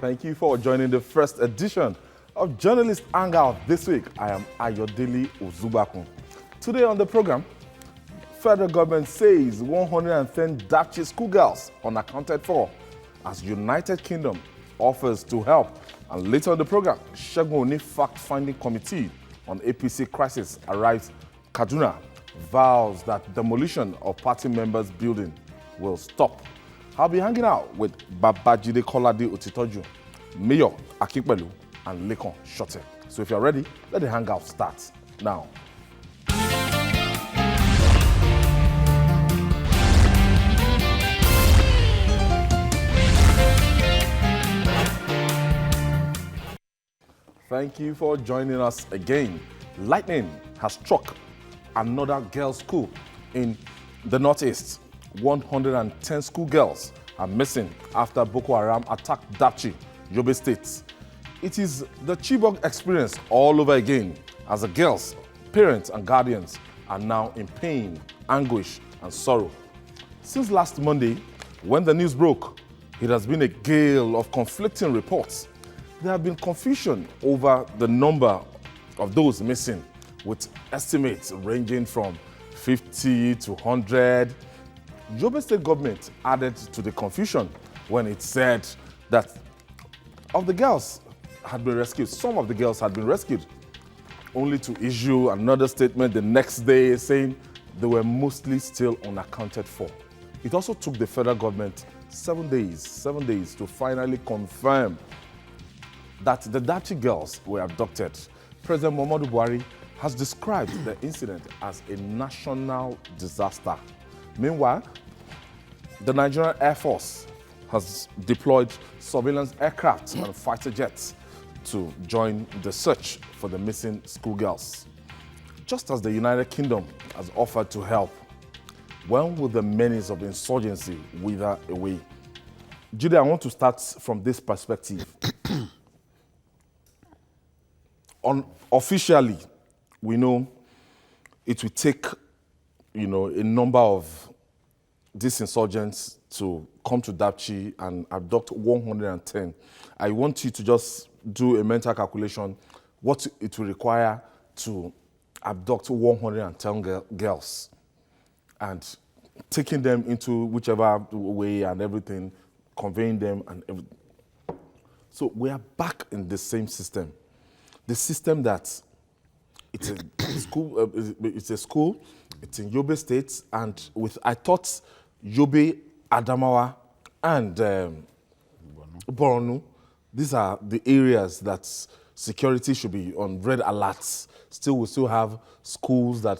Thank you for joining the first edition of Journalist Hangout this week. I am Ayodele Ozubakun. Today on the program, federal government says 110 Dapchi schoolgirls unaccounted for as United Kingdom offers to help. And later on the program, Segun Oni fact-finding committee on APC crisis arrives Kaduna, vows that demolition of party members' building will stop. I'll be hanging out with Babajide Kolade Otitoju, Mayor Akinpelu, and Lekon Shote. So if you're ready, let the hangout start now. Thank you for joining us again. Lightning has struck another girls' school in the Northeast. 110 schoolgirls are missing after Boko Haram attacked Dapchi, Yobe State. It is the Chibok experience all over again, as the girls, parents and guardians are now in pain, anguish and sorrow. Since last Monday, when the news broke, it has been a gale of conflicting reports. There have been confusion over the number of those missing, with estimates ranging from 50 to 100. Yobe State government added to the confusion when it said that of the girls had been rescued, some of the girls had been rescued, only to issue another statement the next day saying they were mostly still unaccounted for. It also took the federal government 7 days to finally confirm that the Dapchi girls were abducted. President Muhammadu Buhari has described the incident as a national disaster. Meanwhile, the Nigerian Air Force has deployed surveillance aircraft and fighter jets to join the search for the missing schoolgirls. Just as the United Kingdom has offered to help, when will the menace of insurgency wither away? Judy, I want to start from this perspective. Officially, we know it will take, a number of these insurgents to come to Dapchi and abduct 110. I want you to just do a mental calculation, what it will require to abduct 110 girls and taking them into whichever way and everything, conveying them and everything. So we are back in the same system. The system that it's a school, it's in Yobe State, and I thought Yobe, Adamawa, and Borno, these are the areas that security should be on red alerts. Still, we still have schools that,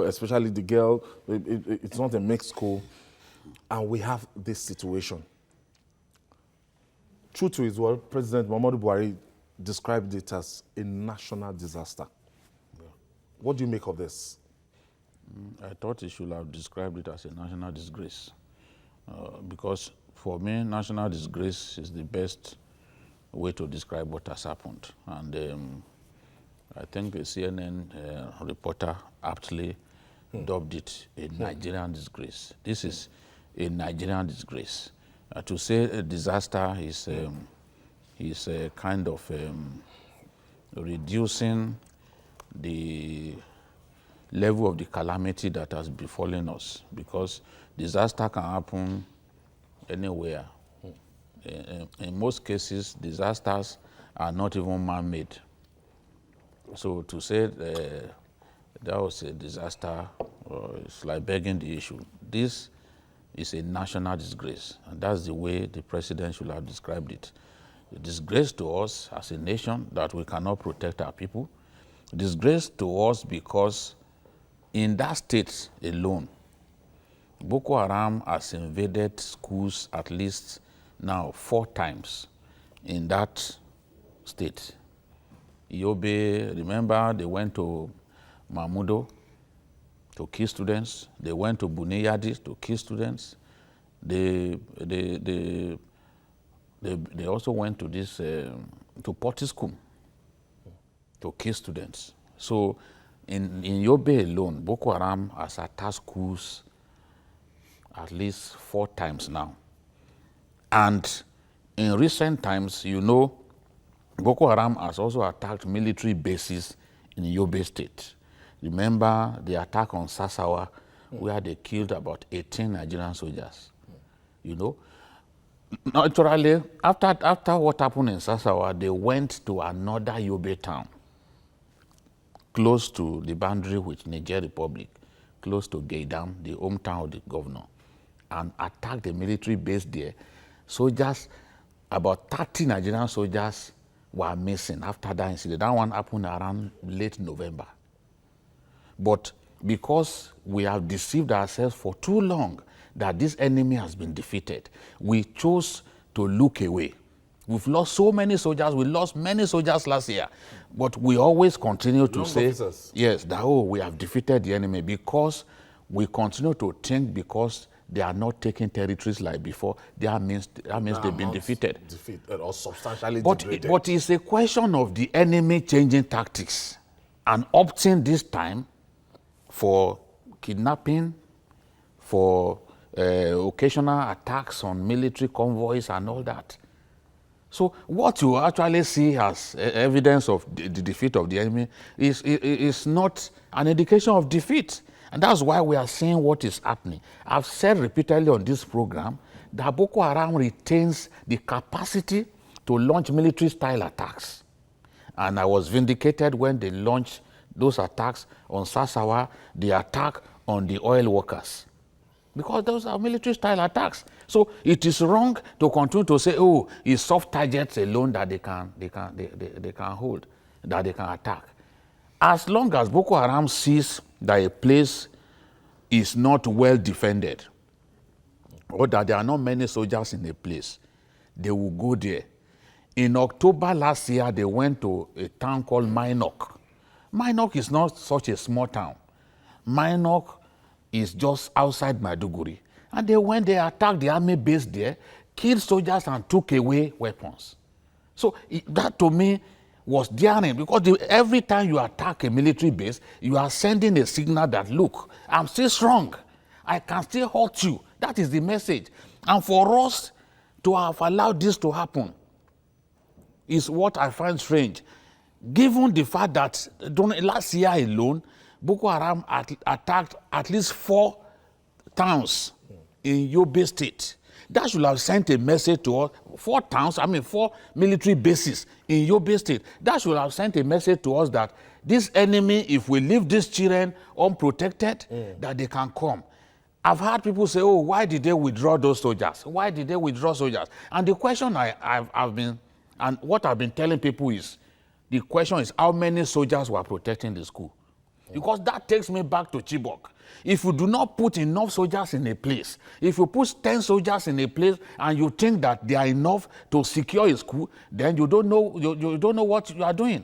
especially the girl, it's not a mixed school, and we have this situation. True to his word, President Muhammadu Buhari described it as a national disaster. Yeah. What do you make of this? I thought he should have described it as a national disgrace. Because for me, national disgrace is the best way to describe what has happened. And I think the CNN reporter aptly dubbed it a Nigerian disgrace. This is a Nigerian disgrace. To say a disaster is a kind of reducing the level of the calamity that has befallen us, because disaster can happen anywhere. In most cases, disasters are not even man-made. So to say that was a disaster, it's like begging the issue. This is a national disgrace, and that's the way the president should have described it. A disgrace to us as a nation that we cannot protect our people. A disgrace to us because in that state alone, Boko Haram has invaded schools at least now 4 times in that state. Yobe, remember, they went to Mahmudo to kill students. They went to Buniyadi to kill students. They also went to this to Potiskum to kill students. So in Yobe alone, Boko Haram has attacked schools at least 4 times now. And in recent times, you know, Boko Haram has also attacked military bases in Yobe State. Remember the attack on Sasawa, where they killed about 18 Nigerian soldiers. You know, naturally, after what happened in Sasawa, they went to another Yobe town, close to the boundary with Niger Republic, close to Gaidam, the hometown of the governor, and attacked the military base there. Soldiers, about 30 Nigerian soldiers were missing after that incident. That one happened around late November. But because we have deceived ourselves for too long that this enemy has been defeated, we chose to look away. We've lost so many soldiers. We lost many soldiers last year. But we always continue to say, officers. yes, that, oh, we have defeated the enemy, because we continue to think because they are not taking territories like before, that means they've been defeated. Defeated or substantially degraded. But it's a question of the enemy changing tactics and opting this time for kidnapping, for occasional attacks on military convoys and all that. So what you actually see as evidence of the defeat of the enemy is not an indication of defeat. And that's why we are seeing what is happening. I've said repeatedly on this program that Boko Haram retains the capacity to launch military-style attacks. And I was vindicated when they launched those attacks on Sasawa, the attack on the oil workers, because those are military-style attacks. So it is wrong to continue to say, oh, it's soft targets alone that they can hold, that they can attack. As long as Boko Haram sees that a place is not well defended, or that there are not many soldiers in a place, they will go there. In October last year, they went to a town called Minok. Minok is not such a small town. Minok is just outside Maiduguri. And they went there, attacked the army base there, killed soldiers and took away weapons. So that to me was daring, because every time you attack a military base, you are sending a signal that, look, I'm still strong. I can still hurt you. That is the message. And for us to have allowed this to happen is what I find strange. Given the fact that last year alone, Boko Haram attacked at least 4 towns in Yobe State. That should have sent a message to us. 4 towns, 4 military bases in Yobe State. That should have sent a message to us that this enemy, if we leave these children unprotected, that they can come. I've heard people say, oh, why did they withdraw those soldiers? Why did they withdraw soldiers? And the question what I've been telling people is, the question is how many soldiers were protecting the school? Because that takes me back to Chibok. If you do not put enough soldiers in a place, if you put 10 soldiers in a place and you think that they are enough to secure a school, then you don't know what you are doing.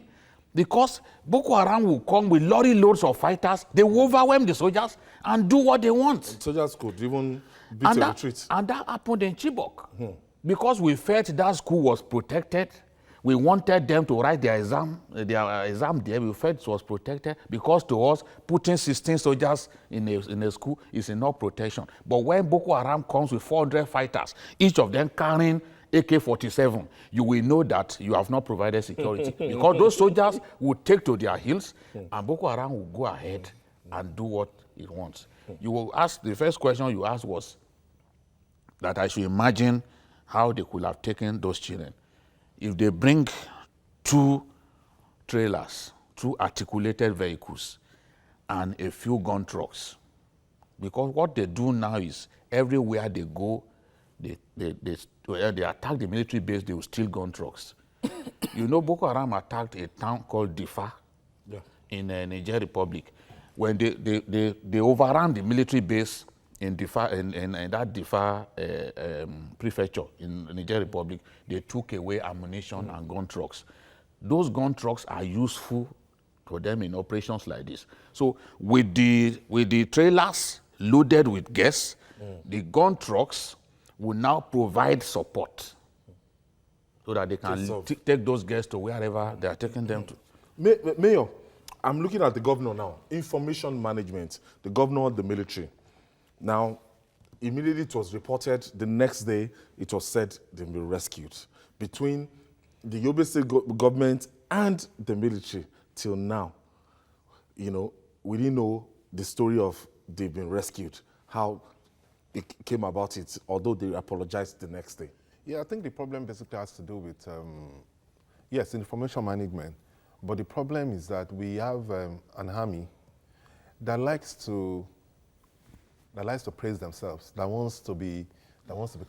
Because Boko Haram will come with lorry loads of fighters, they will overwhelm the soldiers and do what they want. Soldiers could even beat a retreat. And that happened in Chibok. Because we felt that school was protected, we wanted them to write their exam there. We felt it was protected, because to us, putting 16 soldiers in a school is enough protection. But when Boko Haram comes with 400 fighters, each of them carrying AK-47, you will know that you have not provided security. Because those soldiers will take to their heels, and Boko Haram will go ahead and do what it wants. You will ask, the first question you asked was that I should imagine how they could have taken those children. If they bring 2 trailers, 2 articulated vehicles, and a few gun trucks, because what they do now is everywhere they go, they attack the military base, they will steal gun trucks. You know, Boko Haram attacked a town called Difa in Niger Republic. When they overran the military base in Difa, in that Difa prefecture in Niger Republic, they took away ammunition and gun trucks. Those gun trucks are useful for them in operations like this. So with the trailers loaded with gas, the gun trucks will now provide support so that they can take those gas to wherever they are taking them to. Mayor, I'm looking at the governor now. Information management, the governor, the military. Now, Immediately it was reported, the next day it was said they've been rescued. Between the Yobe State government and the military till now, we didn't know the story of they've been rescued, how it came about it, although they apologized the next day. Yeah, I think the problem basically has to do with, yes, information management. But the problem is that we have an army that likes to praise themselves, that wants to be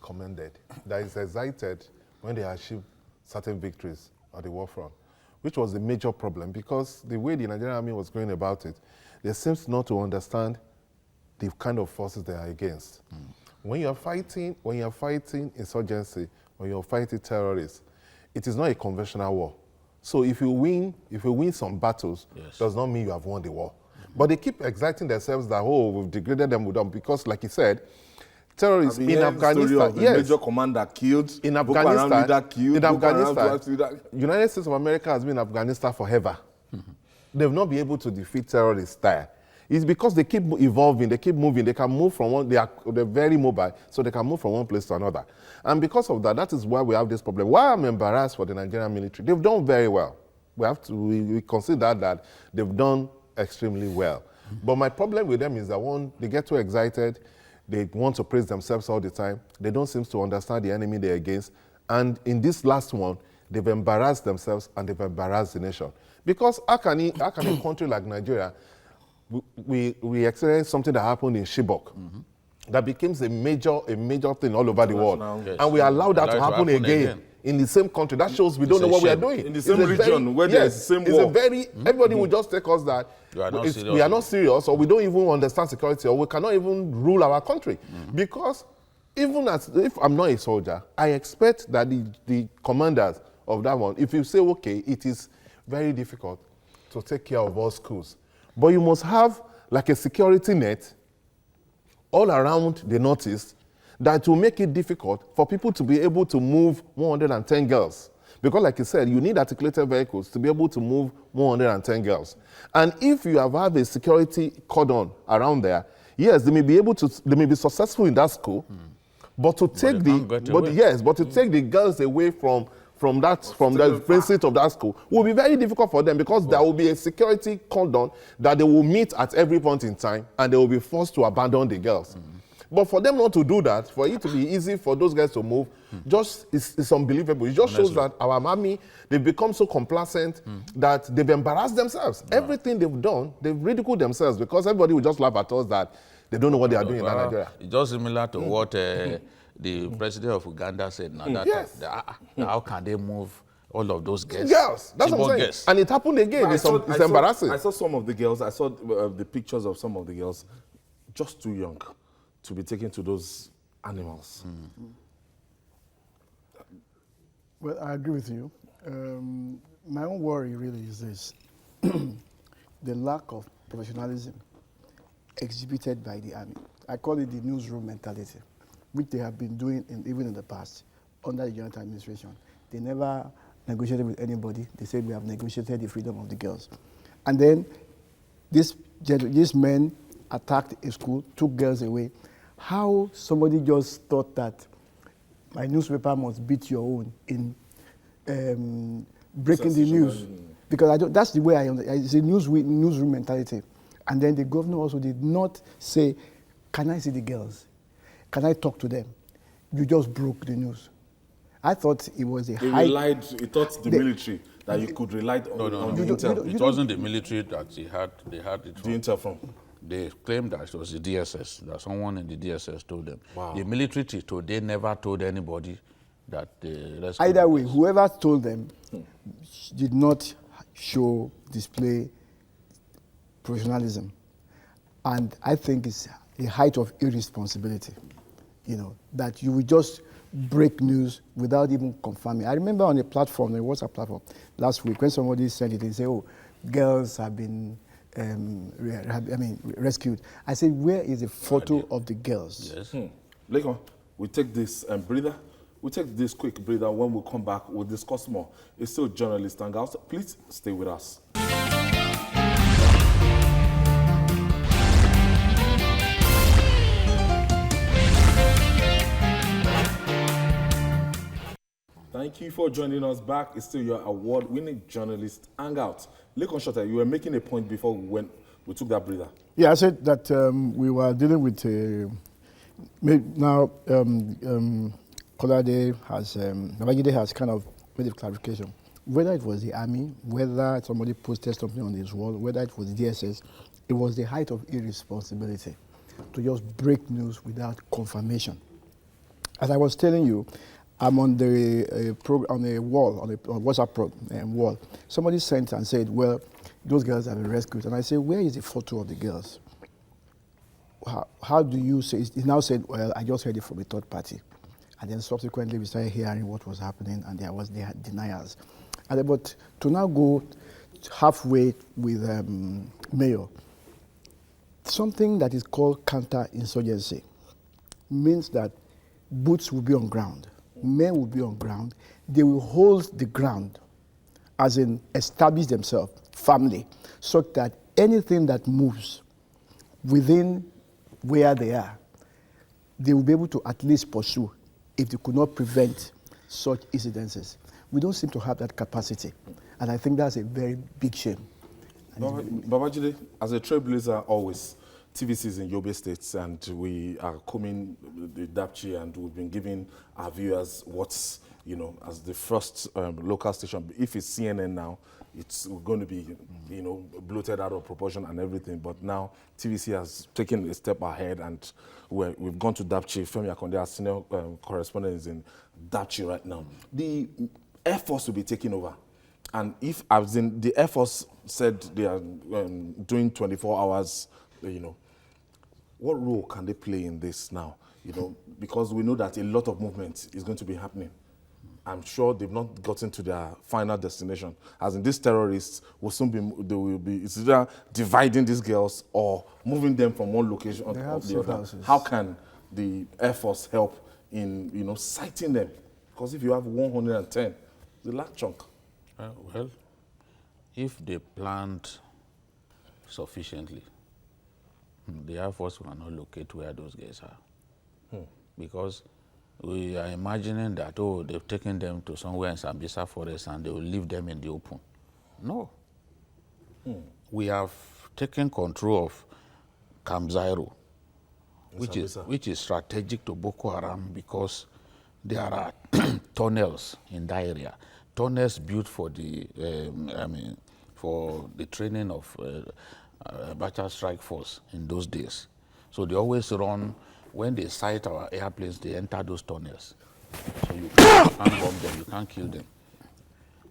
commended, that is excited when they achieve certain victories at the war front, which was the major problem, because the way the Nigerian army was going about it, they seems not to understand the kind of forces they are against. When you're fighting insurgency, when you're fighting terrorists, it is not a conventional war. So if you win some battles, does not mean you have won the war. But they keep exciting themselves that, we've degraded them with them, because like you said, terrorists in Afghanistan, major commander killed, in Afghanistan, United States of America has been in Afghanistan forever. They've not been able to defeat terrorists there. It's because they keep evolving, they keep moving, they can move from one, they're very mobile, so they can move from one place to another. And because of that, that is why we have this problem. Why I'm embarrassed for the Nigerian military, they've done very well. We consider that they've done extremely well. But my problem with them is that, one, they get too excited, they want to praise themselves all the time, they don't seem to understand the enemy they're against, and in this last one, they've embarrassed themselves and they've embarrassed the nation. Because how can a country like Nigeria, we experienced something that happened in Chibok, that became a major thing all over the world. And we allowed that to happen again in the same country. That shows we don't know what we are doing. In the same region where there is the same war. Everybody will just take us that we are not serious, or we don't even understand security, or we cannot even rule our country. Because even if I'm not a soldier, I expect that the commanders of that one, if you say, okay, it is very difficult to take care of all schools, but you must have like a security net all around the Northeast that will make it difficult for people to be able to move 110 girls. Because like you said, you need articulated vehicles to be able to move 110 girls. And if you have a security cordon around there, yes, they may be successful in that school, but to take the girls away from the principal of that school will be very difficult for them, because there will be a security cordon that they will meet at every point in time, and they will be forced to abandon the girls. But for them not to do that, for it to be easy for those guys to move, it's unbelievable. It just shows that our army, they've become so complacent that they've embarrassed themselves. Everything they've done, they've ridiculed themselves, because everybody will just laugh at us that they don't know what they are doing in Nigeria. It's just similar to what the president of Uganda said now. How can they move all of those girls? Yes, that's what I'm saying. And it happened again. It's embarrassing. I saw some of the girls. I saw the pictures of some of the girls, just too young to be taken to those animals. Well, I agree with you. My own worry really is this. The lack of professionalism exhibited by the army. I call it the newsroom mentality, which they have been doing even in the past under the Jonathan administration. They never negotiated with anybody. They said, we have negotiated the freedom of the girls. And then these men attacked a school, took girls away. How somebody just thought that my newspaper must beat your own in breaking the news. Because that's the way I understand. It's a newsroom mentality. And then the governor also did not say, can I see the girls? Can I talk to them? You just broke the news. I thought it was a high... He thought the military, that you could rely on the intel. It wasn't the military that they had it from. The intel from? They claimed that it was the DSS, that someone in the DSS told them. Wow. The military they never told anybody that the either way, whoever told them did not display professionalism. And I think it's a height of irresponsibility, that you will just break news without even confirming. I remember on a platform, a WhatsApp platform, last week, when somebody sent it, they say, girls have been rescued. I said, where is the photo of the girls? Yes. Lekon, we take this breather. We take this quick breather. When we come back, we'll discuss more. It's still Journalist Hangout. Please stay with us. Thank you for joining us back. It's still your award-winning journalist, Hangout. Lekon Shota, you were making a point before we took that breather. Yeah, I said that we were dealing with now. Kolade has Babajide has kind of made a clarification. Whether it was the army, whether somebody posted something on his wall, whether it was DSS, it was the height of irresponsibility to just break news without confirmation. As I was telling you, I'm on the on a wall, on a WhatsApp wall. Somebody sent and said, well, those girls have been rescued. And I said, where is the photo of the girls? How do you say? He now said, well, I just heard it from a third party. And then subsequently we started hearing what was happening, and there was the denials. But to now go halfway with Mayor, something that is called counter-insurgency means that boots will be on ground, men will be on ground, they will hold the ground, as in establish themselves, family, so that anything that moves within where they are, they will be able to at least pursue if they could not prevent such incidences. We don't seem to have that capacity, and I think that's a very big shame. Babajide, as a trailblazer always, TVC is in Yobe State, and we are coming the Dapchi, and we've been giving our viewers what's, as the first local station. If it's CNN now, it's going to be, bloated out of proportion and everything. But now TVC has taken a step ahead, and we've gone to Dapchi. Femi Akonde, our senior correspondent, is in Dapchi right now. The Air Force will be taking over. And if, as in, the Air Force said they are doing 24 hours, what role can they play in this now? Because we know that a lot of movement is going to be happening. I'm sure they've not gotten to their final destination. As in, these terrorists will soon be, it's either dividing these girls or moving them from one location to the other. Houses. How can the Air Force help in, sighting them? Because if you have 110, it's a large chunk. Well, if they planned sufficiently, the Air Force cannot locate where those guys are. Because we are imagining that, they've taken them to somewhere in Sambisa Forest and they will leave them in the open. No. We have taken control of Camp Zairo, which is strategic to Boko Haram because there are tunnels in that area. Tunnels built for the, for the training of Bacha Strike Force in those days. So they always run, when they sight our airplanes, they enter those tunnels. So you can't bomb them, you can't kill them.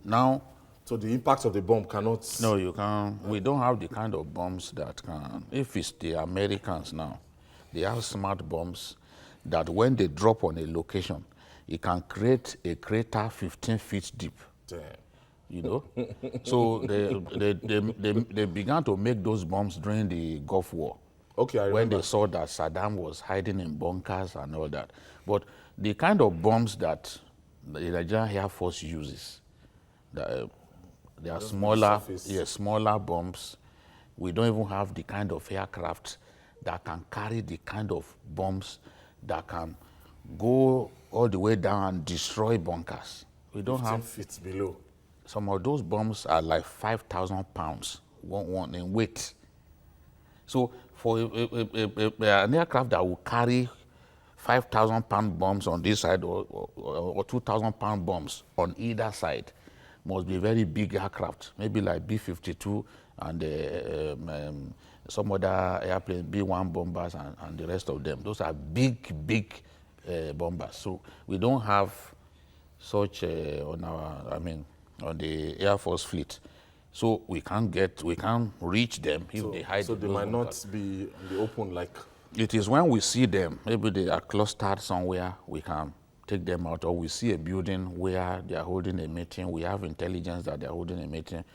Now, so the impact of the bomb cannot... No, you can't. We don't have the kind of bombs that can... If it's the Americans now, they have smart bombs that when they drop on a location, it can create a crater 15 feet deep. Damn. So they began to make those bombs during the Gulf War. Okay, I remember. When they saw that Saddam was hiding in bunkers and all that. But the kind of bombs that the Nigerian Air Force uses, they are smaller bombs. We don't even have the kind of aircraft that can carry the kind of bombs that can go all the way down and destroy bunkers. We don't 15 have... feet below. Some of those bombs are like 5,000 pounds, one in weight. So for an aircraft that will carry 5,000 pound bombs on this side or 2,000 pound bombs on either side must be a very big aircraft, maybe like B-52 and some other airplanes, B-1 bombers and the rest of them. Those are big bombers. So we don't have such on the Air Force fleet. So we can't reach them if they hide. So they might not be in the open like... It is when we see them, maybe they are clustered somewhere, we can take them out, or we see a building where they are holding a meeting, we have intelligence that they are holding a meeting,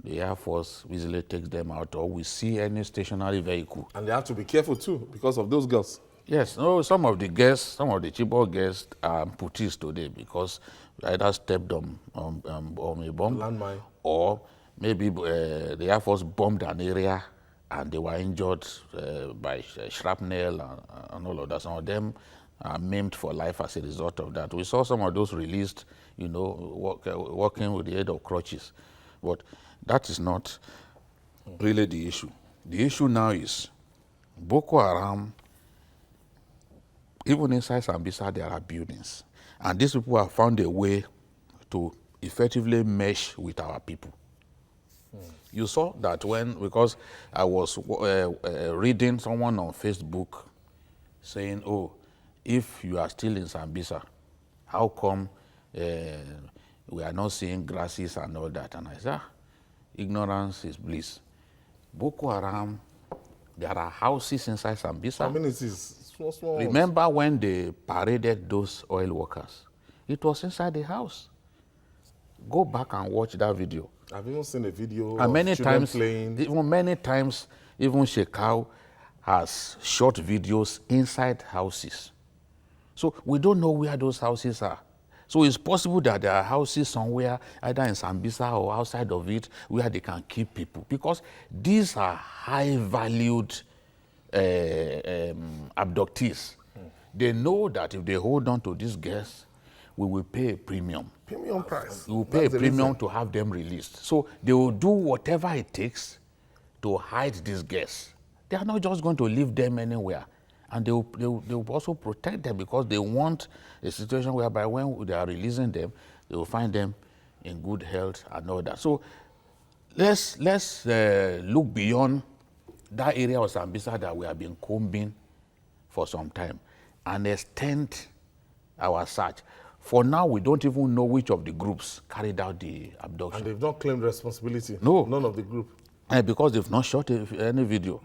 the Air Force easily takes them out, or we see any stationary vehicle. And they have to be careful too, because of those girls. Yes, no, some of the Chibok guests are amputees today because either stepped on a bomb, landmine, or maybe the Air Force bombed an area and they were injured by shrapnel and all of that. Some of them are maimed for life as a result of that. We saw some of those released, walking with the aid of crutches. But that is not really the issue. The issue now is Boko Haram, even inside Sambisa, there are buildings. And these people have found a way to effectively mesh with our people. You saw that because I was reading someone on Facebook saying, oh, if you are still in Sambisa, how come we are not seeing grasses and all that? And I said, ignorance is bliss. Boko Haram, there are houses inside Sambisa. Communities, small. Remember when they paraded those oil workers? It was inside the house. Go back and watch that video. I've even seen a video and of many children times, playing. Many times, even Shekau has shot videos inside houses. So we don't know where those houses are. So it's possible that there are houses somewhere, either in Sambisa or outside of it, where they can keep people. Because these are high-valued abductees. They know that if they hold on to these girls, we will pay a premium. Premium price. We will pay a premium to have them released. So they will do whatever it takes to hide these girls. They are not just going to leave them anywhere. And they will also protect them because they want a situation whereby when they are releasing them, they will find them in good health and all that. So let's look beyond that area of Sambisa that we have been combing for some time and extend our search. For now, we don't even know which of the groups carried out the abduction. And they've not claimed responsibility. No. None of the group. Because they've not shot any video.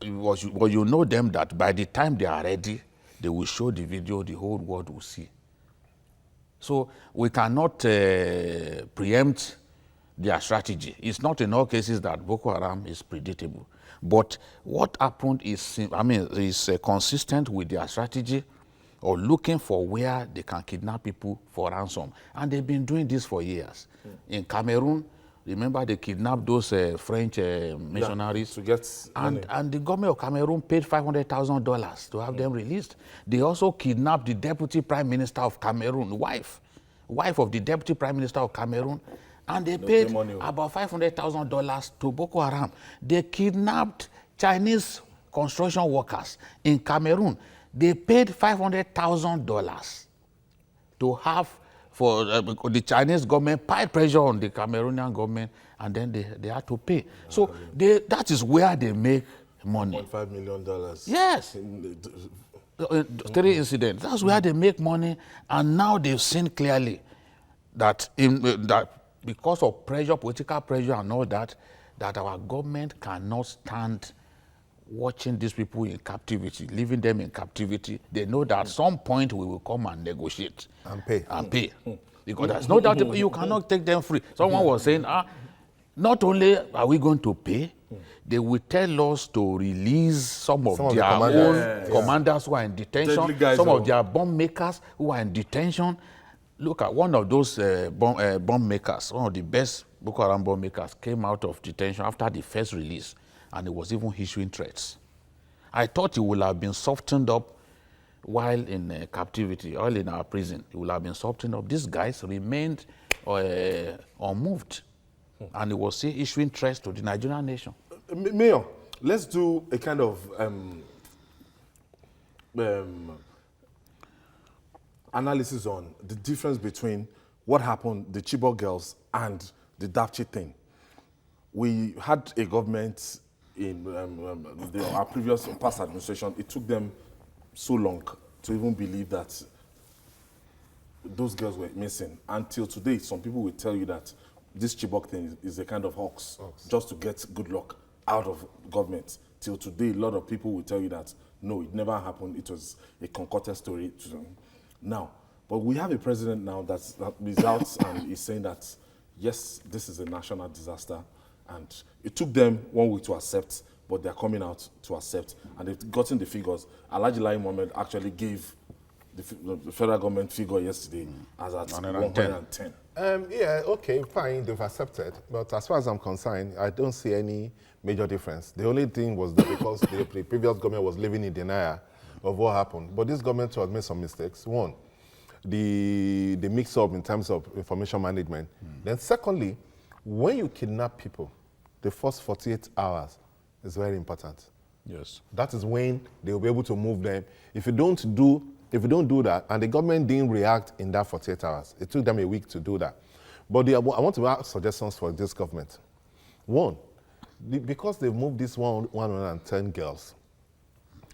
But you know them that by the time they are ready, they will show the video, the whole world will see. So we cannot preempt their strategy. It's not in all cases that Boko Haram is predictable. But what happened is, consistent with their strategy or looking for where they can kidnap people for ransom. And they've been doing this for years. In Cameroon, remember they kidnapped those French missionaries? To get money. And the government of Cameroon paid $500,000 to have them released. They also kidnapped the deputy prime minister of Cameroon, wife of the deputy prime minister of Cameroon, and they paid about $500,000 to Boko Haram. They kidnapped Chinese construction workers in Cameroon. They paid $500,000 to have for the Chinese government, pile pressure on the Cameroonian government, and then they had to pay. So that is where they make money. $1.5 million. Yes. 3 incidents. That's where they make money, and now they've seen clearly that that because of pressure, political pressure and all that, that our government cannot stand watching these people in captivity, leaving them in captivity. They know that at some point we will come and negotiate. And pay. Because there's no doubt you cannot take them free. Someone was saying, not only are we going to pay, they will tell us to release some of their own commanders who are in detention, some of their bomb makers who are in detention. Look at one of those bomb makers, one of the best Boko Haram bomb makers, came out of detention after the first release, and he was even issuing threats. I thought he would have been softened up while in captivity, while in our prison. He would have been softened up. These guys remained unmoved, and he was still issuing threats to the Nigerian nation. Mayor, let's do a kind of analysis on the difference between what happened, the Chibok girls, and the Dapchi thing. We had a government in our previous past administration. It took them so long to even believe that those girls were missing. Until today, some people will tell you that this Chibok thing is a kind of hoax, just to get good luck out of government. Till today, a lot of people will tell you that, no, it never happened. It was a concocted story. Now, but we have a president now that is out and is saying that, yes, this is a national disaster. And it took them 1 week to accept, but they're coming out to accept. And they've gotten the figures. Alhaji Lai Mohammed actually gave the federal government figure yesterday as at 110. Yeah, okay, fine, they've accepted. But as far as I'm concerned, I don't see any major difference. The only thing was that because the previous government was living in denial of what happened. But this government has made some mistakes. One, the mix-up in terms of information management. Then secondly, when you kidnap people, the first 48 hours is very important. Yes. That is when they will be able to move them. If you don't do that, and the government didn't react in that 48 hours, it took them a week to do that. But I want to ask suggestions for this government. One, because they've moved these 110 girls,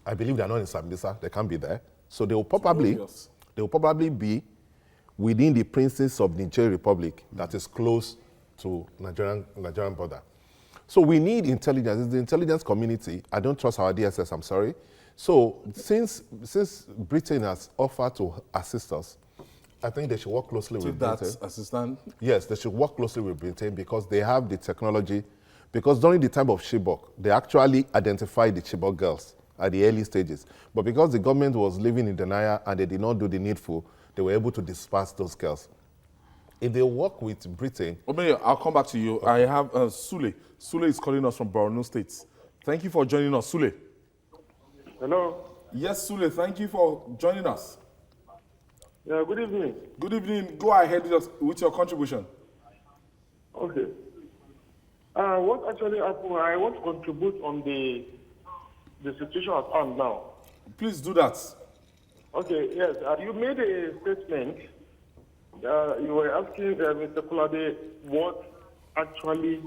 I believe they're not in Sambisa, they can't be there. So they will probably be within the Princess of Niger Republic that is close to Nigerian border. So we need intelligence. It's the intelligence community. I don't trust our DSS, I'm sorry. So since Britain has offered to assist us, I think they should work closely with Britain. That assistant? Yes, they should work closely with Britain because they have the technology. Because during the time of Chibok, they actually identified the Chibok girls at the early stages. But because the government was living in denial and they did not do the needful, they were able to disperse those girls. If they work with Britain... I'll come back to you. I have Sule. Sule is calling us from Borno State. Thank you for joining us, Sule. Hello. Yes, Sule, thank you for joining us. Yeah, good evening. Good evening. Go ahead with your contribution. Okay. What actually happened, I want to contribute on the situation at hand now. Please do that. Okay, yes. You made a statement. You were asking Mr. Kulade what actually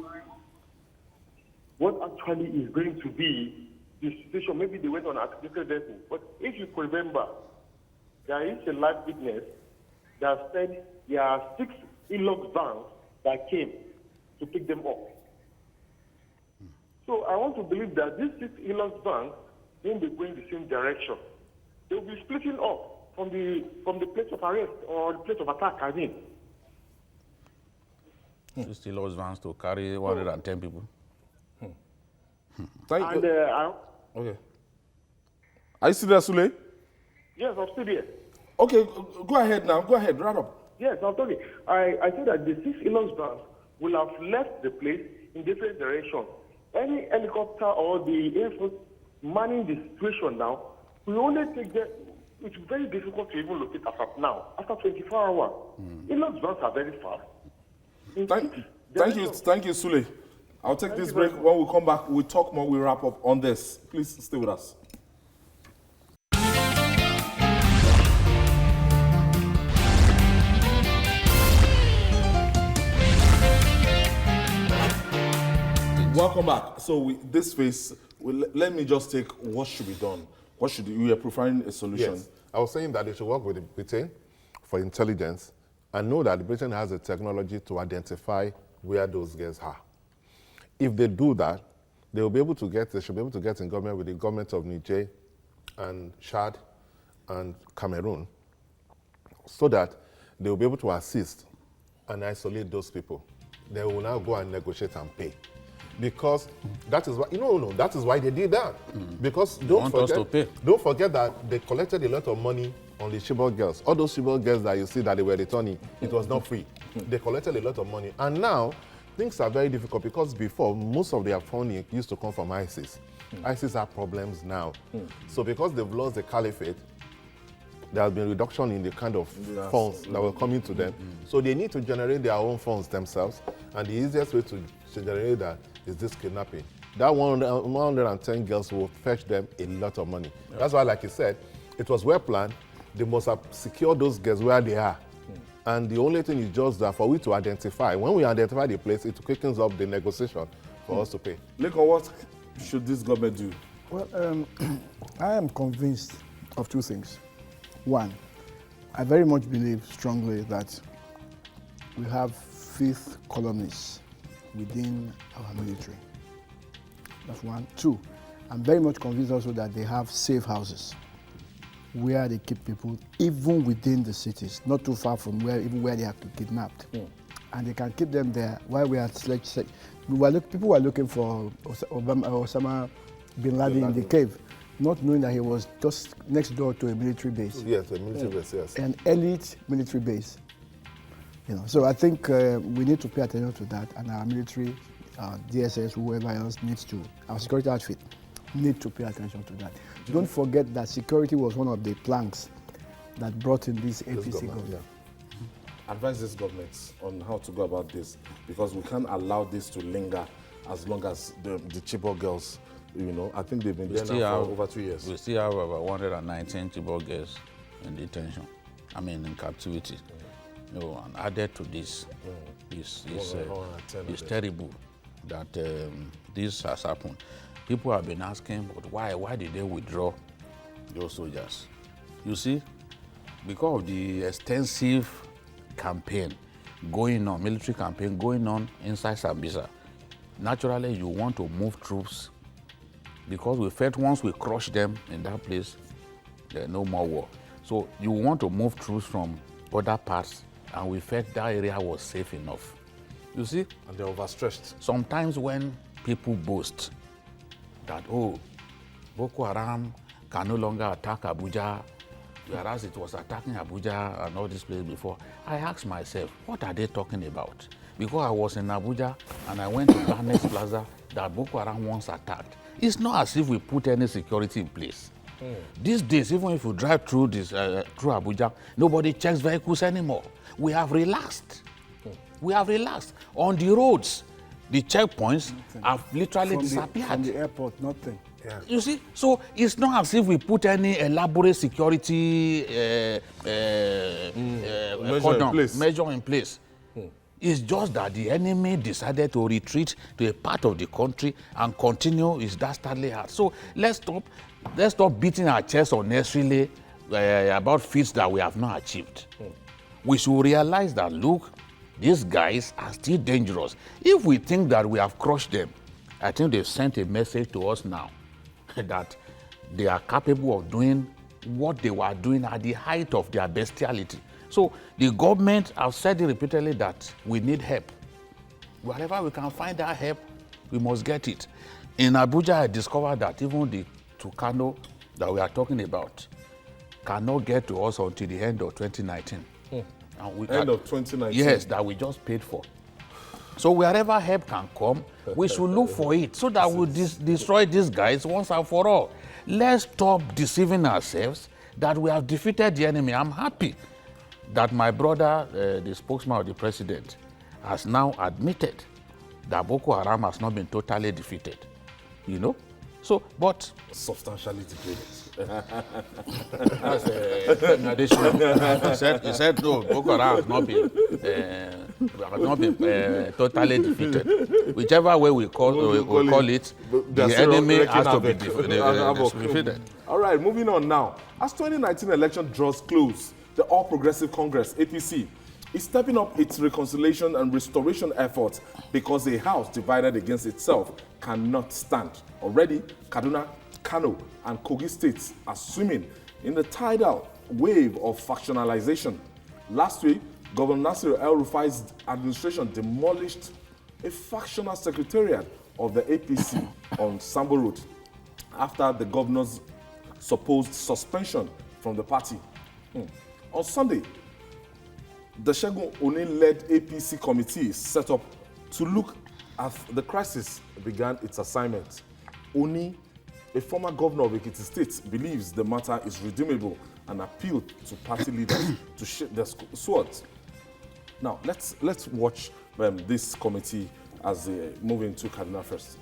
is going to be the situation. Maybe they went on an artificial level. But if you remember, there is a live witness that said there are 6 Hilux vans that came to pick them up. So I want to believe that these 6 Hilux vans won't be going the same direction. They will be splitting up from the place of arrest or the place of attack, I mean. Still those vans to carry 110 people. Thank you. Okay. Are you still there, Sule? Yes, I'm still there. Okay, go ahead now. Go ahead, wrap up. Yes, I'm talking. I said that the 6 Hilux vans will have left the place in different directions. Any helicopter or the Air Force manning the situation now will only take them. It's very difficult to even locate as of now, after 24 hours. Hilux vans are very fast. Thank you, Sule. I'll take this break. When we come back, we'll talk more, we'll wrap up on this. Please stay with us. Welcome back. So this phase, let me just take what should be done. We are providing a solution. Yes. I was saying that they should work with Britain for intelligence and know that Britain has the technology to identify where those girls are. If they do that, they should be able to get in government with the government of Niger and Chad and Cameroon so that they will be able to assist and isolate those people. They will now go and negotiate and pay. Because that is why, that is why they did that. Because don't forget that they collected a lot of money on the Chibok girls. All those Chibok girls that you see that they were returning, it was not free. They collected a lot of money. And now, things are very difficult because before, most of their funding used to come from ISIS. ISIS have problems now. So because they've lost the caliphate, there has been a reduction in the kind of funds that were coming to them. So they need to generate their own funds themselves. And the easiest way to generate that is this kidnapping. That 110 girls will fetch them a lot of money. Yeah. That's why, like you said, it was well planned. They must have secured those girls where they are. And the only thing is just that for we to identify. When we identify the place, it quickens up the negotiation for us to pay. Look, what should this government do? Well, I am convinced of 2 things. One, I very much believe strongly that we have 5th columnists within our military. That's 1. 2, I'm very much convinced also that they have safe houses where they keep people even within the cities, not too far from where they have been kidnapped. And they can keep them there while we are people were looking for Osama bin Laden in the cave, not knowing that he was just next door to a military base. Yes, a military base, yes. An elite military base. So I think we need to pay attention to that, and our military, DSS, whoever else needs to, our security outfit need to pay attention to that. Don't forget that security was one of the planks that brought in this APC government. Yeah. Advise this government on how to go about this, because we can't allow this to linger as long as the Chibok girls, I think they've been there now for over 2 years. We still have about 119 Chibok girls in detention, in captivity. And added to this, it's terrible that this has happened. People have been asking, but why did they withdraw those soldiers? You see, because of the extensive campaign going on, military campaign going on inside Sambisa, naturally you want to move troops, because we felt once we crush them in that place, there's no more war. So you want to move troops from other parts, and we felt that area was safe enough. You see? And they're overstretched. Sometimes when people boast that, Boko Haram can no longer attack Abuja, whereas it was attacking Abuja and all this place before, I asked myself, what are they talking about? Because I was in Abuja and I went to Barnes Plaza that Boko Haram once attacked. It's not as if we put any security in place. These days, even if you drive through through Abuja, nobody checks vehicles anymore. We have relaxed. We have relaxed. On the roads, the checkpoints have literally disappeared. From the airport, nothing. Yeah. You see, so it's not as if we put any elaborate security measure in place. It's just that the enemy decided to retreat to a part of the country and continue his dastardly heart. So let's stop beating our chests unnecessarily about feats that we have not achieved. We should realize that, look, these guys are still dangerous. If we think that we have crushed them, I think they've sent a message to us now that they are capable of doing what they were doing at the height of their bestiality. So the government have said it repeatedly that we need help. Wherever we can find that help, we must get it. In Abuja, I discovered that even the Tucano that we are talking about cannot get to us until the end of 2019. End of 2019? Yes, that we just paid for. So wherever help can come, we should look for it so that we destroy these guys once and for all. Let's stop deceiving ourselves that we have defeated the enemy. I'm happy that my brother, the spokesman of the president, has now admitted that Boko Haram has not been totally defeated. So, but substantially defeated. That's an addition. He said no, Boko Haram has not been totally defeated. Whichever way we call it, the enemy has to be defeated. All right, moving on now. As 2019 election draws close, the All Progressive Congress, APC, is stepping up its reconciliation and restoration efforts because a house divided against itself cannot stand. Already, Kaduna, Kano, and Kogi states are swimming in the tidal wave of factionalization. Last week, Governor Nasir El-Rufai's administration demolished a factional secretariat of the APC on Sambo Road after the governor's supposed suspension from the party. On Sunday, the Segun Oni-led APC committee set up to look at the crisis began its assignment. Oni, a former governor of Ekiti State, believes the matter is redeemable and appealed to party leaders to shake their swords. Now, let's watch this committee as they move into Kaduna first.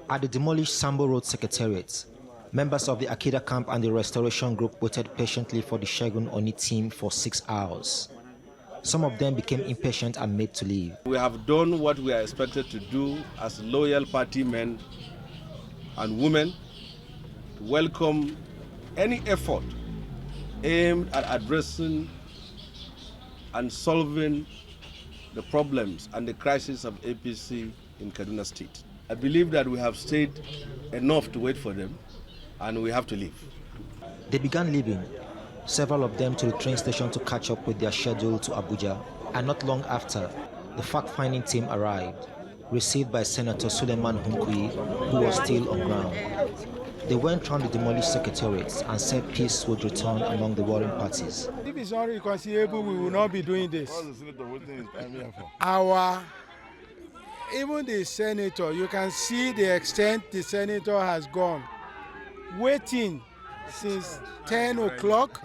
At the demolished Sambo Road Secretariat, members of the Akida camp and the restoration group waited patiently for the Segun Oni team for 6 hours. Some of them became impatient and made to leave. We have done what we are expected to do as loyal party men and women to welcome any effort aimed at addressing and solving the problems and the crisis of APC in Kaduna State. I believe that we have stayed enough to wait for them, and we have to leave. They began leaving, several of them to the train station to catch up with their schedule to Abuja. And not long after, the fact-finding team arrived, received by Senator Suleiman Hunkui, who was still on ground. They went round the demolished secretariats and said peace would return among the warring parties. If it's not reconcilable, we will not be doing this. Our 2019 election draws close. The All Progressive Congress, APC, is stepping up its reconciliation and restoration efforts because a house divided against itself cannot stand. Don't forget that security was one of the planks that brought in this APC government. The government have said it repeatedly that we are capable of doing what they were doing at the height of their bestiality. So the government have said that we need to pay attention to that. Don't forget that security was one of the planks that brought in this APC government. The government have said it repeatedly that we need to pay attention to that. even the senator, you can see the extent the senator has gone. Waiting since 10 o'clock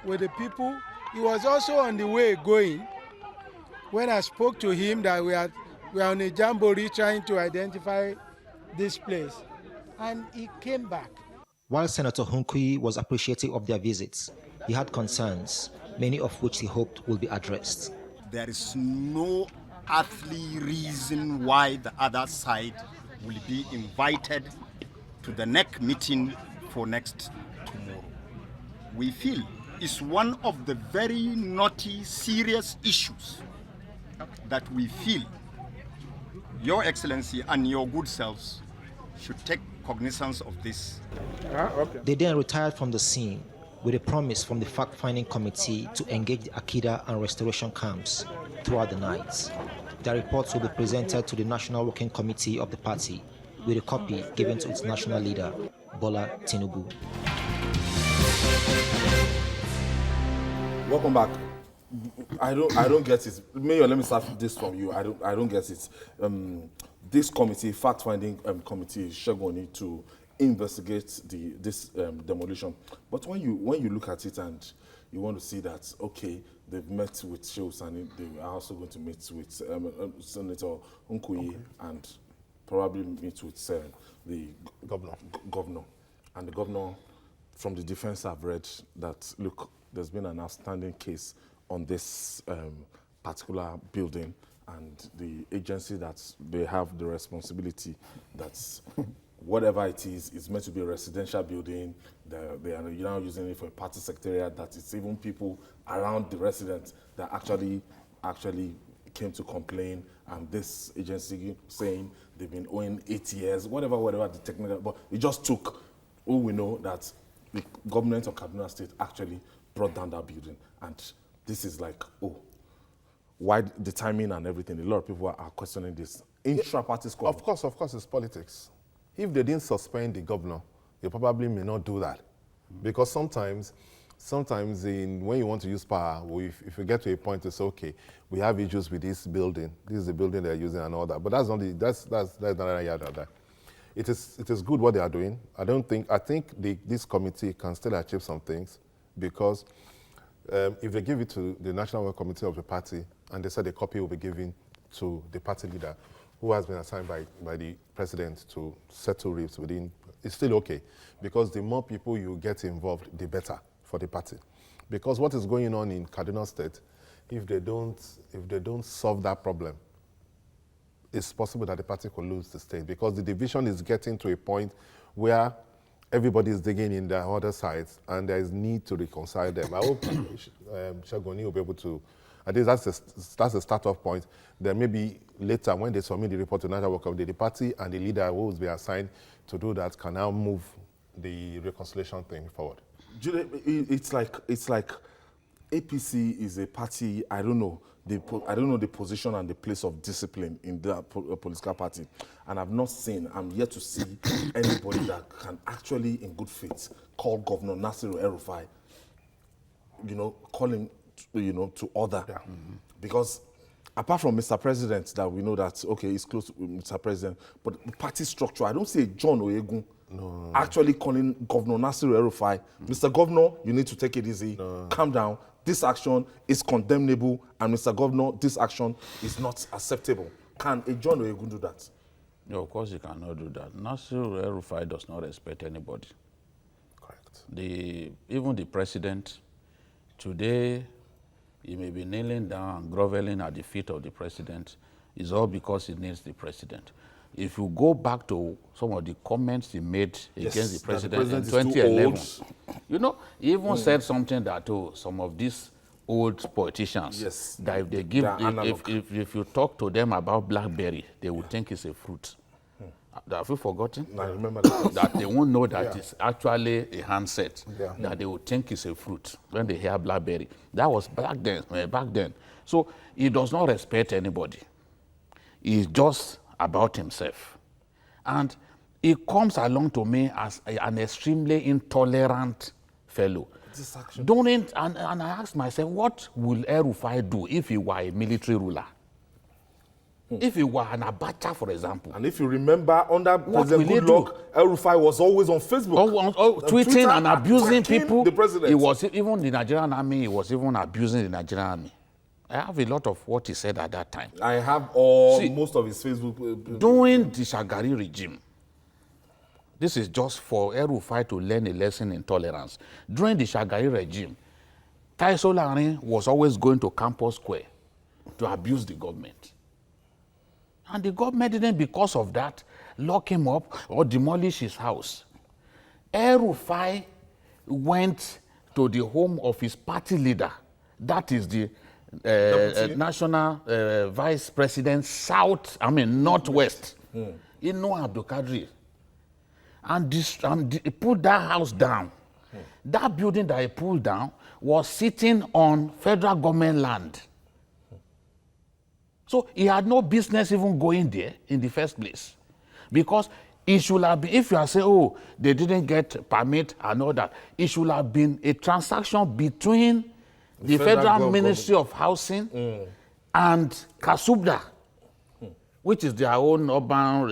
with the people. He was also on the way going when I spoke to him that we are on a jamboree trying to identify this place. And he came back. While Senator Hunkui was appreciative of their visits, he had concerns, many of which he hoped will be addressed. There is no earthly reason why the other side will be invited to the next meeting for next tomorrow. We feel it's one of the very naughty, serious issues that we feel Your Excellency and your good selves should take cognizance of this. They then retired from the scene with a promise from the fact-finding committee to engage the Akida and restoration camps throughout the night. Their reports will be presented to the National Working Committee of the party with a copy given to its national leader, Bola Tinubu. Welcome back. I don't get it. Mayor, let me start this from you. I don't get it. This committee, fact-finding committee, is going to investigate this demolition. But when you look at it and you want to see that, okay, they've met with Shehu Sani, they are also going to meet with Senator Hunkui and probably meet with the governor. And the governor, from the defense, I've read that, look, there's been an outstanding case on this particular building, and the agency that they have the responsibility that's whatever it is meant to be a residential building. They are now using it for a party secretariat, that it's even people around the residents that actually came to complain, and this agency saying they've been owing 8 years, whatever the technical, but it just took, we know that the government of Kaduna State actually brought down that building, and this is like, why the timing and everything? A lot of people are questioning this. Intra-party squad. Of course, it's politics. If they didn't suspend the governor, they probably may not do that. Because sometimes when you want to use power, if you get to a point to say, okay, we have issues with this building, this is the building they're using and all that, but that's not a yard of that. It is good what they are doing. I think this committee can still achieve some things, because if they give it to the National Work Committee of the party, and they said a copy will be given to the party leader, who has been assigned by the president to settle rifts within, it's still okay. Because the more people you get involved, the better for the party. Because what is going on in Kaduna State, if they don't solve that problem, it's possible that the party could lose the state, because the division is getting to a point where everybody is digging in their other sides, and there is need to reconcile them. I hope Shagoni will be able to. I think that's the start-off point. Then maybe later, when they submit the report to National Work Committee, the party and the leader who will be assigned to do that can now move the reconciliation thing forward. It's like APC is a party. I don't know the position and the place of discipline in that political party, and I'm yet to see anybody that can actually, in good faith, call Governor Nasiru El-Rufai, calling, to order. Yeah. Mm-hmm. Because apart from Mr. President, that we know that, okay, he's close to Mr. President, but the party structure, I don't see John Oyegun actually calling Governor Nasiru El-Rufai, Mr. Governor, you need to take it easy, calm down. This action is condemnable, and Mr. Governor, this action is not acceptable. Can a John Oyegun do that? No, of course he cannot do that. Nasiru El-Rufai does not respect anybody. Correct. Even the president, today, he may be kneeling down and groveling at the feet of the president. It's all because he needs the president. If you go back to some of the comments he made against the president in 2011, he even said something that some of these old politicians, that if they give, if you talk to them about BlackBerry, they will think it's a fruit. Have you forgotten? I remember that they won't know that it's actually a handset, that they will think it's a fruit when they hear BlackBerry. That was back then. So he does not respect anybody. He's just about himself. And he comes along to me as an extremely intolerant fellow. And I asked myself, what will El-Rufai do if he were a military ruler? If it were an Abacha, for example. And if you remember, under What President will he Goodluck, El-Rufai was always on Facebook. Tweeting and abusing people. The president. He was even the Nigerian army, he was even abusing the Nigerian army. I have a lot of what he said at that time. I have most of his Facebook. During the Shagari regime, this is just for El-Rufai to learn a lesson in tolerance. During the Shagari regime, Taiso Larin was always going to Campus Square to abuse the government. And the government didn't, because of that, lock him up or demolish his house. El-Rufai went to the home of his party leader, that is the national vice president, Northwest, Inu Abdul Kadri, and he pulled that house down. That building that he pulled down was sitting on federal government land. So he had no business even going there in the first place. Because it should have been, if you are saying, oh, they didn't get permit and all that, it should have been a transaction between the Federal Ministry of Housing and Kasubda, which is their own urban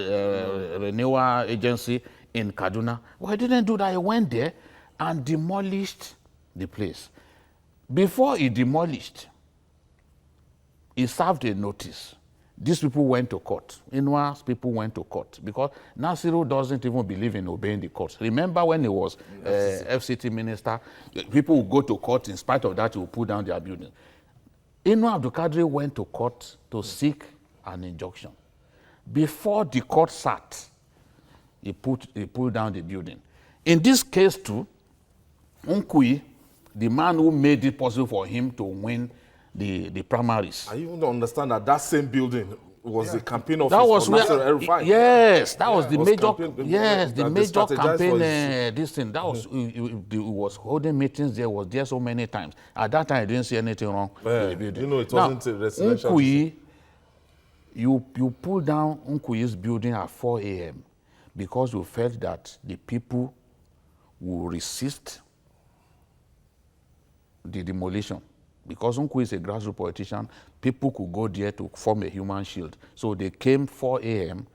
renewal agency in Kaduna. Well, he didn't do that. He went there and demolished the place. Before he demolished, he served a notice. These people went to court. Inua's people went to court because Nasiru doesn't even believe in obeying the courts. Remember when he was FCT minister, people would go to court, in spite of that, he would pull down their building. Inu Abdul Kadri went to court to seek an injunction. Before the court sat, he pulled down the building. In this case too, Nkui, the man who made it possible for him to win the primaries. I even don't understand that same building was the campaign office that was for Nasser El-Rufai. Yes, that was the major. Campaign, the major campaign. This thing that was he was holding meetings there. Was there so many times. At that time, I didn't see anything wrong with the building. You know, it wasn't a residential. Nkui, you pulled down Nkuyi's building at 4 a.m. because you felt that the people will resist the demolition. Because Nkui is a grassroots politician, people could go there to form a human shield. So they came 4 a.m.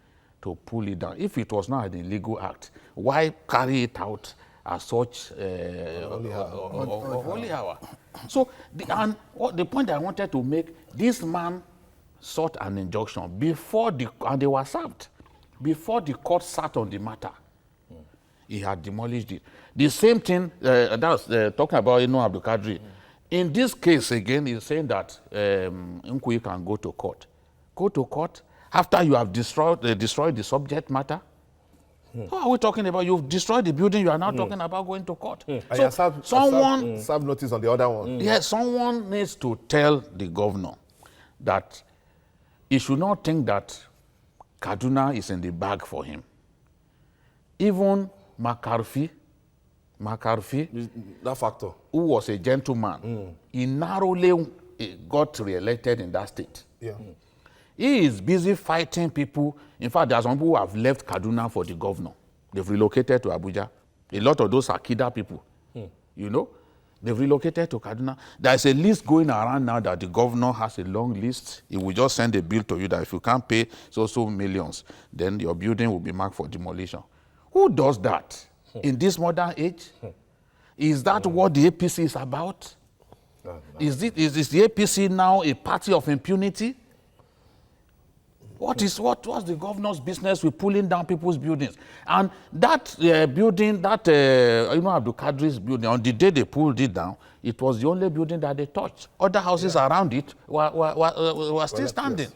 to pull it down. If it was not an illegal act, why carry it out as such holy hour? So, the point I wanted to make, this man sought an injunction and they were served. Before the court sat on the matter, he had demolished it. The same thing, that's talking about Inu Abdul Kadri. In this case, again, he's saying that Nkui can go to court. Go to court after you have destroyed the subject matter. What are we talking about? You've destroyed the building, you are now talking about going to court. So someone... serve notice on the other one. Yes, someone needs to tell the governor that he should not think that Kaduna is in the bag for him. Even McCarthy, that factor, who was a gentleman, he narrowly got re-elected in that state. Yeah. He is busy fighting people. In fact, there are some people who have left Kaduna for the governor. They've relocated to Abuja. A lot of those are Akida people. You know, they've relocated to Kaduna. There's a list going around now that the governor has a long list. He will just send a bill to you that if you can't pay so millions, then your building will be marked for demolition. Who does that in this modern age? Is that what the APC is about? No. Is the APC now a party of impunity? What's the governor's business with pulling down people's buildings? And that building, Abdul Kadri's building, on the day they pulled it down, it was the only building that they touched. Other houses around it were still standing.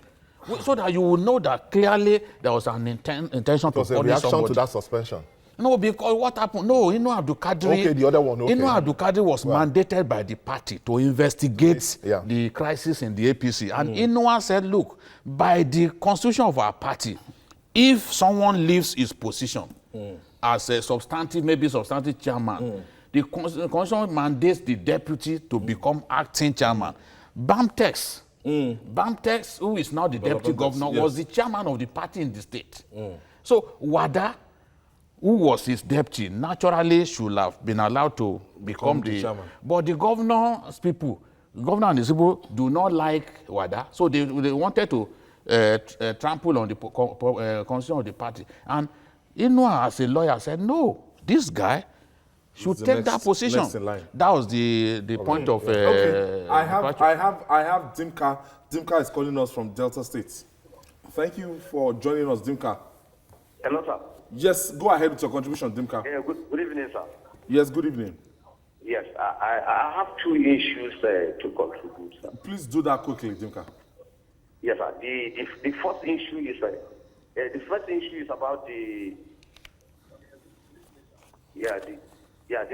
Yes. So that you will know that clearly there was an intention to punish somebody. It was a reaction to that suspension. No, because what happened? No, Abdul Kadri. Okay, the other one. Okay. Abdul Kadri was mandated by the party to investigate the crisis in the APC. And Inua said, look, by the constitution of our party, if someone leaves his position as a substantive chairman, the constitution mandates the deputy to become acting chairman. Bamtex, who is now the deputy governor, was the chairman of the party in the state. So Wada, who was his deputy, naturally should have been allowed to become the chairman. But the governor and his people do not like Wada, so they wanted to trample on the constitution of the party. And Inua, as a lawyer, said, no, this guy should take that position. That was the point of. Okay, I have Dimka. Dimka is calling us from Delta State. Thank you for joining us, Dimka. Hello, sir. Yes, go ahead with your contribution, Dimka. Good evening, sir. Yes, good evening. Yes, I have two issues to contribute, sir. Please do that quickly, Dimka. Yes, sir. The first issue is about the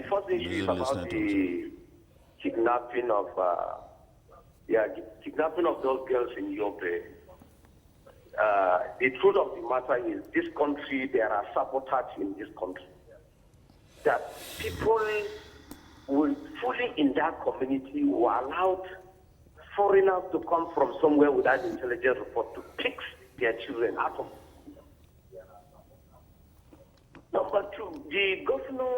first issue is about the kidnapping of those girls in Yobe. The truth of the matter is, this country, there are sabotage in this country. That people will fully in that community were allowed foreigners to come from somewhere without intelligence report to pick their children out of. Number two, the governor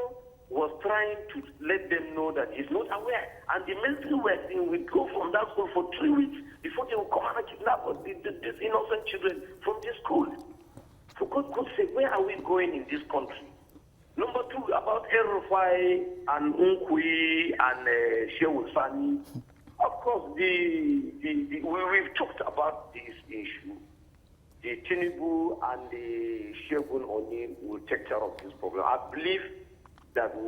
was trying to let them know that he's not aware. And the military were saying, we go from that school for 3 weeks before they will come and kidnap these innocent children from this school. For God's sake, where are we going in this country? Number two, about El-Rufai and Unkui and Shehu Sani. Of course, we've talked about this issue. The Tinubu and the Shegun Oni will take care of this problem. I believe that they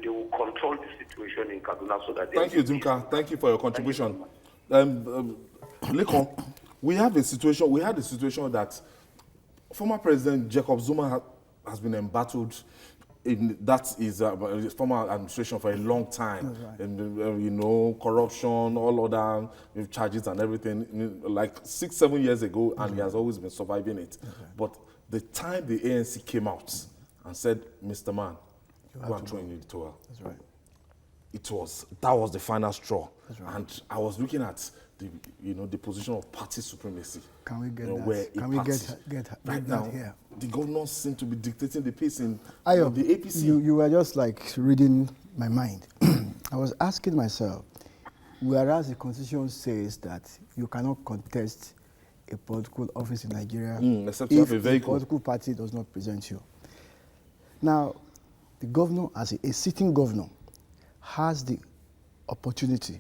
will control the situation in Kaduna so that. Thank you, Dimka. Thank you for your contribution. Lekon, we had a situation that former President Jacob Zuma has been embattled in former administration for a long time. Right. And corruption, all other charges and everything, like 6-7 years ago, and he has always been surviving it. Okay. But the time the ANC came out and said, Mr. Man, go and throw in the towel. That's right. That was the final straw. That's right. And I was looking at the position of party supremacy. Can we get that? Where Can we get right now, here? The governors seem to be dictating the pace in the APC. You were just like reading my mind. I was asking myself, whereas the Constitution says that you cannot contest a political office in Nigeria except you have a vehicle. The political party does not present you. Now, the governor, as a sitting governor, has the opportunity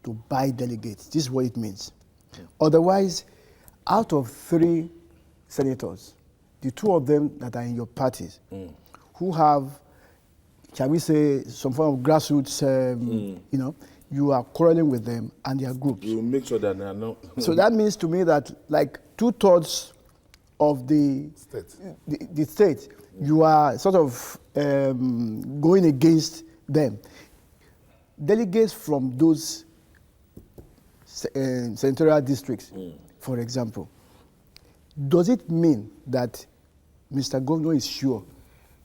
to buy delegates. This is what it means. Yeah. Otherwise, out of 3 senators, the 2 of them that are in your parties, who have, shall we say, some form of grassroots, you are quarreling with them and their groups. You make sure that they are not. So that means to me that like 2/3 of the state, you are sort of going against them. Delegates from those senatorial districts, for example, does it mean that Mr. Governor is sure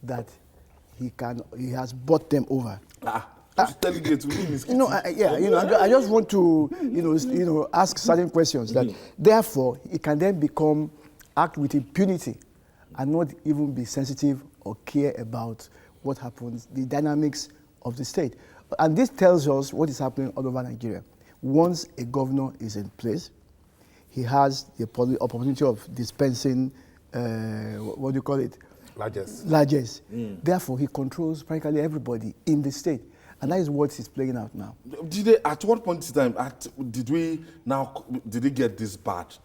that he has bought them over? Delegates within his I just want to ask certain questions that therefore he can then act with impunity and not even be sensitive or care about what happens, the dynamics of the state. And this tells us what is happening all over Nigeria. Once a governor is in place, he has the opportunity of dispensing, what do you call it? Largesse. Therefore, he controls practically everybody in the state. And that is what is playing out now. At what point in time did they get this bad?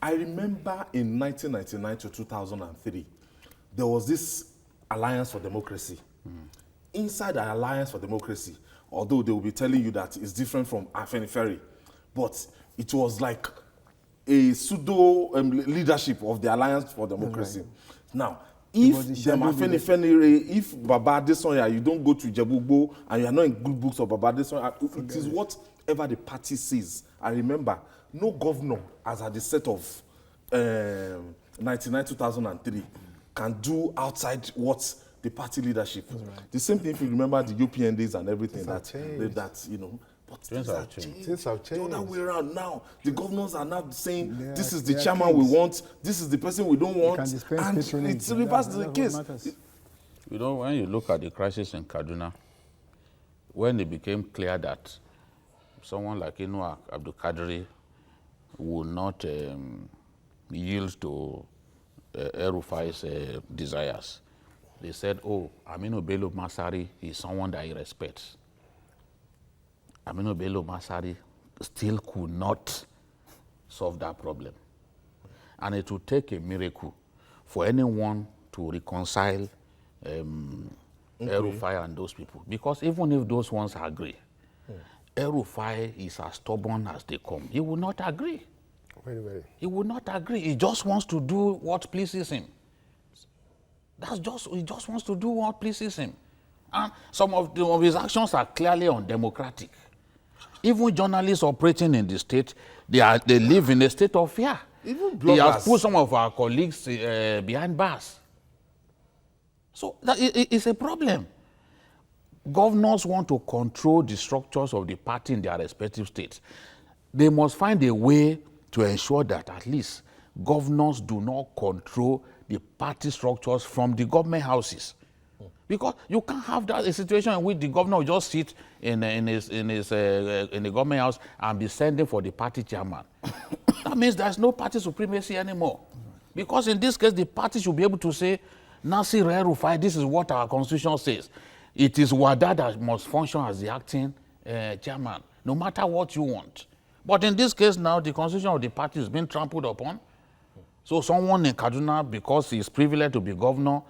I remember in 1999 to 2003, there was this Alliance for Democracy. Inside the Alliance for Democracy, although they will be telling you that it's different from Afenifere, but it was like a pseudo leadership of the Alliance for Democracy. Right. Now, if Baba Adesonya, you don't go to Jebugbo and you are not in good books of Baba Adesonya, it is whatever the party says. I remember, no governor, as at the set of 1999-2003, can do outside what the party leadership. Right. The same thing if you remember the UPN days and everything but things have changed. The other way around now, the governors are now saying this is the chairman we want, this is the person we don't want, and it's reversed the case. When you look at the crisis in Kaduna, when it became clear that someone like Inua Abdul Kadri will not yield to El-Rufai's desires. They said, oh, Aminu Bello Masari is someone that he respects. Aminu Bello Masari still could not solve that problem. And it would take a miracle for anyone to reconcile El-Rufai and those people. Because even if those ones agree, El-Rufai is as stubborn as they come. He will not agree. Very, very. He will not agree. He just wants to do what pleases him. He just wants to do what pleases him. And some of his actions are clearly undemocratic. Even journalists operating in the state, they live in a state of fear. Even bloggers. He has put some of our colleagues behind bars. So it's a problem. Governors want to control the structures of the party in their respective states. They must find a way to ensure that at least governors do not control the party structures from the government houses. Because you can't have a situation in which the governor will just sit in the government house and be sending for the party chairman. That means there's no party supremacy anymore. Because in this case, the party should be able to say, Nasir El-Rufai, this is what our constitution says. It is WADA that must function as the acting chairman, no matter what you want. But in this case now, the constitution of the party is being trampled upon. So someone in Kaduna, because he is privileged to be governor,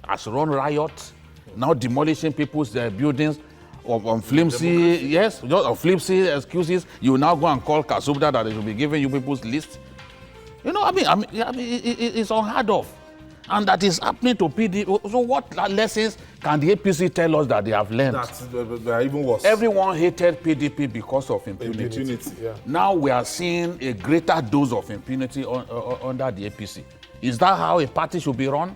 has run riot, now demolishing people's buildings on flimsy, on flimsy excuses. You now go and call Kasubda that they should be giving you people's list. You know, it's unheard of. And that is happening to PD. So what lessons can the APC tell us that they have learned? They're even worse. Everyone hated PDP because of impunity. Yeah. Now we are seeing a greater dose of impunity under the APC. Is that how a party should be run?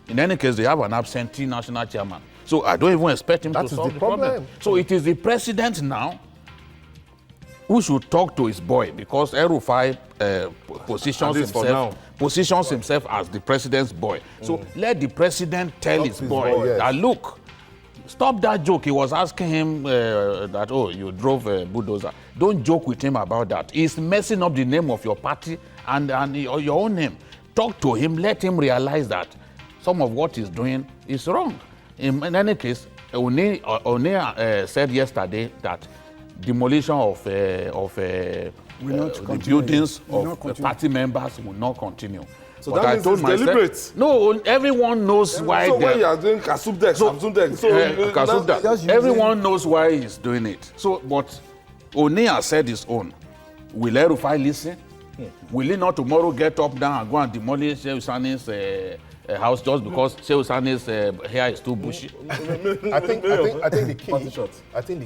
In any case, they have an absentee national chairman. So I don't even expect him to solve the problem. So it is the president now who should talk to his boy, because El-Rufai positions himself as the president's boy. So let the president tell his boy that, look, stop that joke. He was asking him that, oh, you drove a bulldozer. Don't joke with him about that. He's messing up the name of your party and your own name. Talk to him, let him realize that some of what he's doing is wrong. In any case, One said yesterday that demolition of the buildings of party members will not continue. So but that means it's deliberate. No, everyone knows why. So when you are doing Kasubdex, everyone knows why he's doing it. So, but One has said his own. Will El-Rufai listen? Will he not tomorrow get up down and go and demolish Shehu Sani's house just because Shehu Sani's hair is too bushy? I think the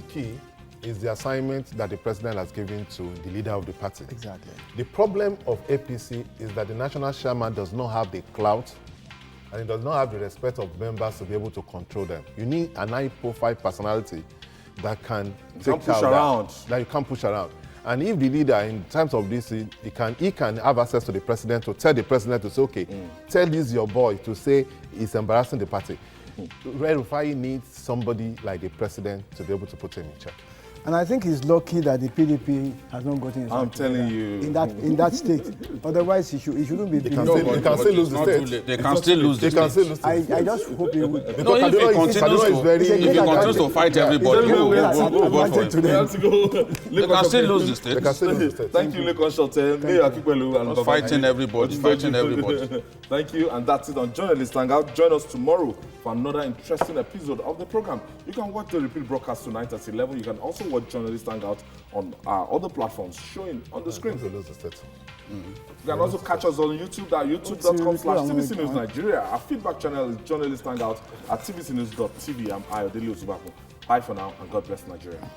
key is the assignment that the president has given to the leader of the party. Exactly. The problem of APC is that the national chairman does not have the clout and he does not have the respect of members to be able to control them. You need an high-profile personality that can take care of that you can't push around. And if the leader, in terms of this, he can have access to the president to tell the president to say, okay, tell this your boy to say he's embarrassing the party. El-Rufai needs somebody like the president to be able to put him in check. And I think he's lucky that the PDP has not gotten his I'm telling you. in that state. Otherwise, he shouldn't be. They can still lose the state. They can still lose the state. I just hope he will. No, if he continues to fight everybody, they can still lose the state. Thank you, Lekon Shote. Fighting everybody. Thank you, and that's it on Journalist Hangout. Join us tomorrow for another interesting episode of the program. You can watch the repeat broadcast tonight at 11. You can also watch Journalist Hangout on our other platforms showing on the screen. You can also catch us on YouTube at youtube.com/TVC News Nigeria. Our feedback channel is Journalist Hangout at tvcnews.tv. I'm Ayodele Ozubaku. Bye for now, and God bless Nigeria.